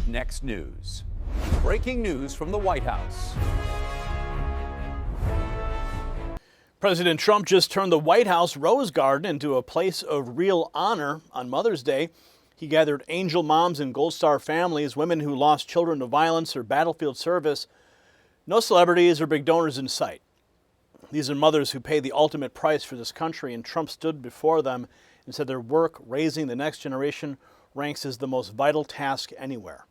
next news. Breaking news from the White House. President Trump just turned the White House Rose Garden into a place of real honor on Mother's Day. He gathered angel moms and Gold Star families, women who lost children to violence or battlefield service. No celebrities or big donors in sight. These are mothers who pay the ultimate price for this country, and Trump stood before them and said their work raising the next generation ranks as the most vital task anywhere.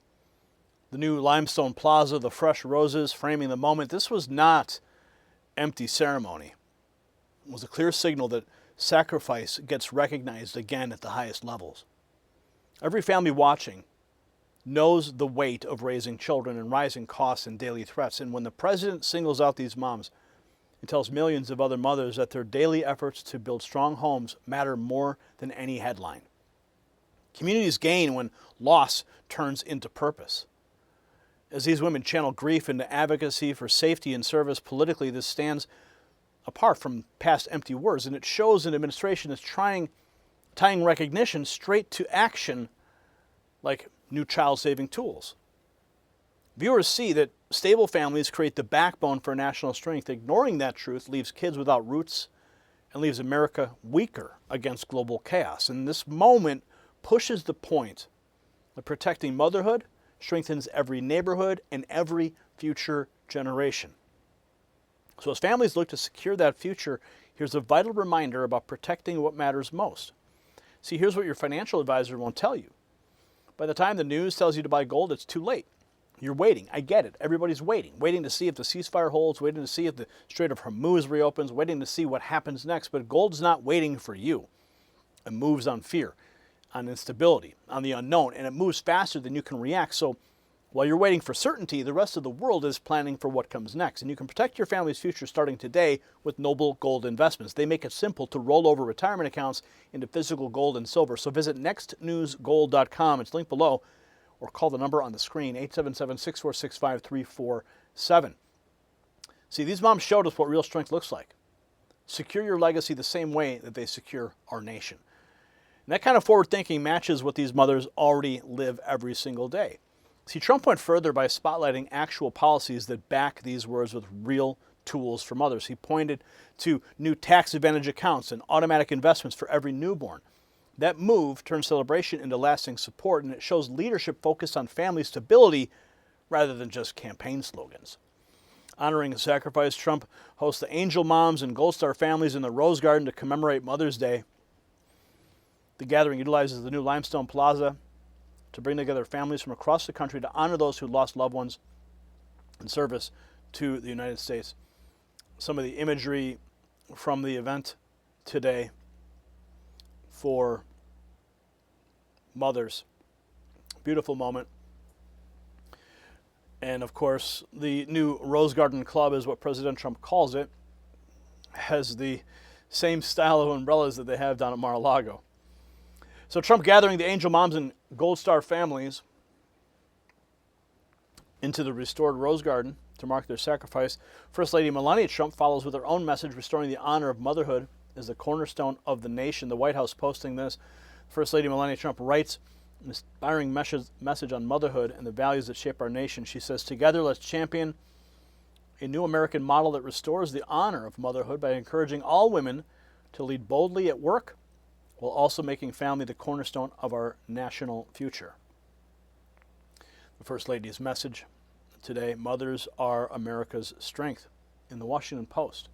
The new limestone plaza, the fresh roses framing the moment, this was not empty ceremony. It was a clear signal that sacrifice gets recognized again at the highest levels. Every family watching knows the weight of raising children and rising costs and daily threats. And when the president singles out these moms, it tells millions of other mothers that their daily efforts to build strong homes matter more than any headline. Communities gain when loss turns into purpose. As these women channel grief into advocacy for safety and service politically, this stands apart from past empty words, and it shows an administration that's tying recognition straight to action like new child-saving tools. Viewers see that stable families create the backbone for national strength. Ignoring that truth leaves kids without roots and leaves America weaker against global chaos. And this moment pushes the point that protecting motherhood strengthens every neighborhood and every future generation. So as families look to secure that future, here's a vital reminder about protecting what matters most. See, here's what your financial advisor won't tell you. By the time the news tells you to buy gold, it's too late. You're waiting. I get it. Everybody's waiting to see if the ceasefire holds, waiting to see if the Strait of Hormuz reopens, waiting to see what happens next. But gold's not waiting for you. It moves on fear, on instability, on the unknown, and it moves faster than you can react. So while you're waiting for certainty, the rest of the world is planning for what comes next. And you can protect your family's future starting today with Noble Gold Investments. They make it simple to roll over retirement accounts into physical gold and silver. So visit nextnewsgold.com. It's linked below, or call the number on the screen, 877-646-5347. See, these moms showed us what real strength looks like. Secure your legacy the same way that they secure our nation. And that kind of forward thinking matches what these mothers already live every single day. See, Trump went further by spotlighting actual policies that back these words with real tools for mothers. He pointed to new tax advantage accounts and automatic investments for every newborn. That move turns celebration into lasting support, and it shows leadership focused on family stability rather than just campaign slogans. Honoring the sacrifice, Trump hosts the Angel Moms and Gold Star families in the Rose Garden to commemorate Mother's Day. The gathering utilizes the new limestone plaza to bring together families from across the country to honor those who lost loved ones in service to the United States. Some of the imagery from the event today for mothers. Beautiful moment. And of course, the new Rose Garden Club is what President Trump calls it, has the same style of umbrellas that they have down at Mar-a-Lago. So Trump gathering the Angel Moms and Gold Star families into the restored Rose Garden to mark their sacrifice. First Lady Melania Trump follows with her own message, restoring the honor of motherhood as the cornerstone of the nation. The White House posting this. First Lady Melania Trump writes an inspiring message on motherhood and the values that shape our nation. She says, "Together, let's champion a new American model that restores the honor of motherhood by encouraging all women to lead boldly at work, while also making family the cornerstone of our national future." The First Lady's message today: mothers are America's strength, in the Washington Post.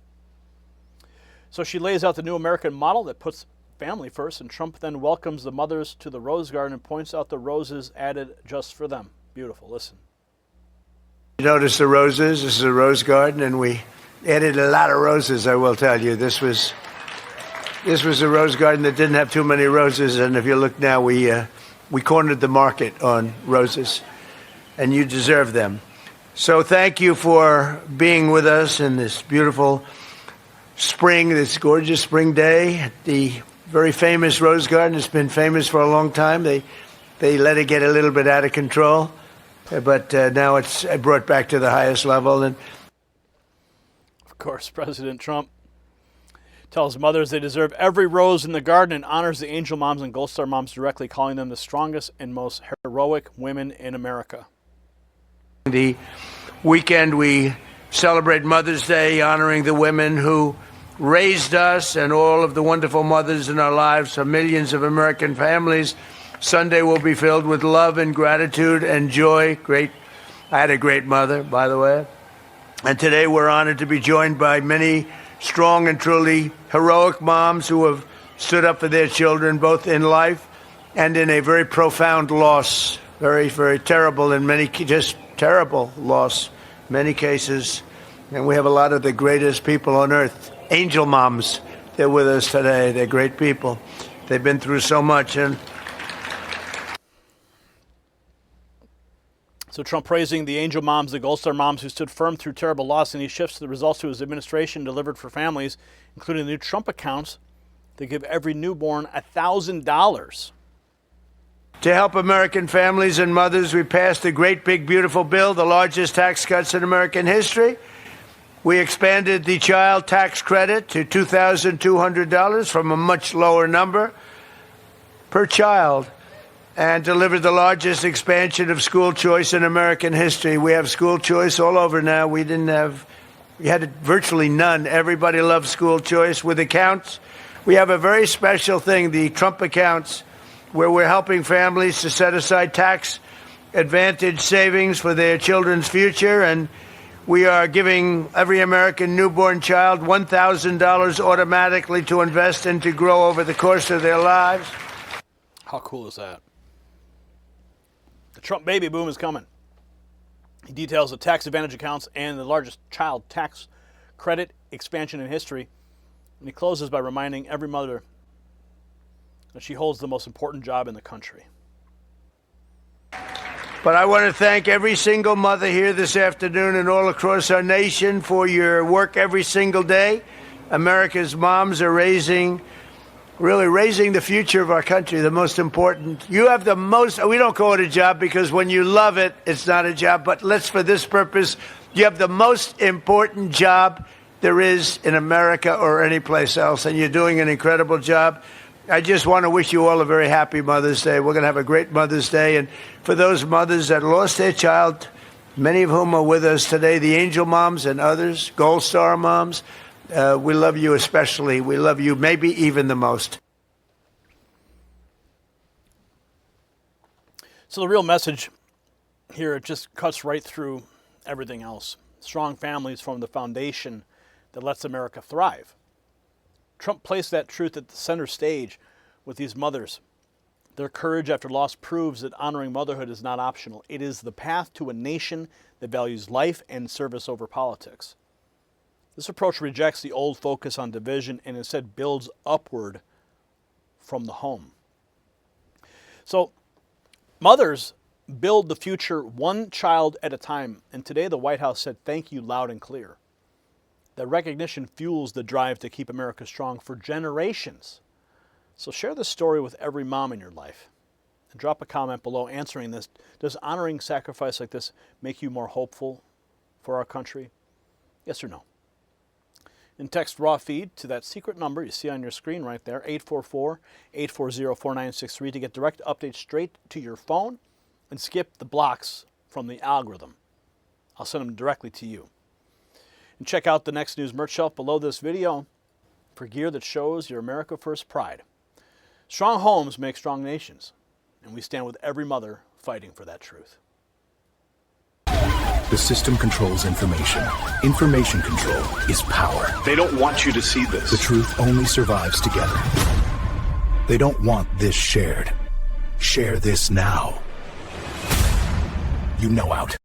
So she lays out the new American model that puts family first, and Trump then welcomes the mothers to the Rose Garden and points out the roses added just for them. Beautiful. Listen. You notice the roses? This is a rose garden, and we added a lot of roses, I will tell you. This was a rose garden that didn't have too many roses, and if you look now, we cornered the market on roses, and you deserve them. So thank you for being with us in this beautiful spring, this gorgeous spring day at the very famous Rose Garden. It's been famous for a long time. They let it get a little bit out of control, but now it's brought back to the highest level. And of course, President Trump Tells mothers they deserve every rose in the garden and honors the Angel Moms and Gold Star Moms directly, calling them the strongest and most heroic women in America. The weekend we celebrate Mother's Day, honoring the women who raised us and all of the wonderful mothers in our lives for millions of American families. Sunday will be filled with love and gratitude and joy. I had a great mother, by the way. And today we're honored to be joined by many strong and truly heroic moms who have stood up for their children, both in life and in a very profound loss. Very, very terrible in many, just terrible loss, many cases. And we have a lot of the greatest people on earth. Angel moms, they're with us today. They're great people. They've been through so much. And so Trump praising the Angel Moms, the Gold Star Moms who stood firm through terrible loss, and he shifts the results to his administration delivered for families, including the new Trump accounts that give every newborn $1,000. To help American families and mothers, we passed a great, big, beautiful bill, the largest tax cuts in American history. We expanded the child tax credit to $2,200 from a much lower number per child, and delivered the largest expansion of school choice in American history. We have school choice all over now. We had virtually none. Everybody loves school choice. With accounts, we have a very special thing, the Trump accounts, where we're helping families to set aside tax advantage savings for their children's future. And we are giving every American newborn child $1,000 automatically to invest and to grow over the course of their lives. How cool is that? The Trump baby boom is coming. He details the tax advantage accounts and the largest child tax credit expansion in history. And he closes by reminding every mother that she holds the most important job in the country. But I want to thank every single mother here this afternoon and all across our nation for your work every single day. America's moms are really raising the future of our country, the most important. You have the most, we don't call it a job because when you love it, it's not a job, but for this purpose, you have the most important job there is in America or any place else, and you're doing an incredible job. I just want to wish you all a very happy Mother's Day. We're going to have a great Mother's Day, and for those mothers that lost their child, many of whom are with us today, the Angel Moms and others, Gold Star Moms, we love you especially. We love you maybe even the most. So the real message here, it just cuts right through everything else. Strong families form the foundation that lets America thrive. Trump placed that truth at the center stage with these mothers. Their courage after loss proves that honoring motherhood is not optional. It is the path to a nation that values life and service over politics. This approach rejects the old focus on division and instead builds upward from the home. So, mothers build the future one child at a time, and today the White House said thank you loud and clear. That recognition fuels the drive to keep America strong for generations. So share this story with every mom in your life. And drop a comment below answering this. Does honoring sacrifice like this make you more hopeful for our country? Yes or no? And text raw feed to that secret number you see on your screen right there, 844-840-4963, to get direct updates straight to your phone and skip the blocks from the algorithm. I'll send them directly to you. And check out the Next News merch shelf below this video for gear that shows your America First pride. Strong homes make strong nations, and we stand with every mother fighting for that truth. The system controls information. Information control is power. They don't want you to see this. The truth only survives together. They don't want this shared. Share this now. You know out.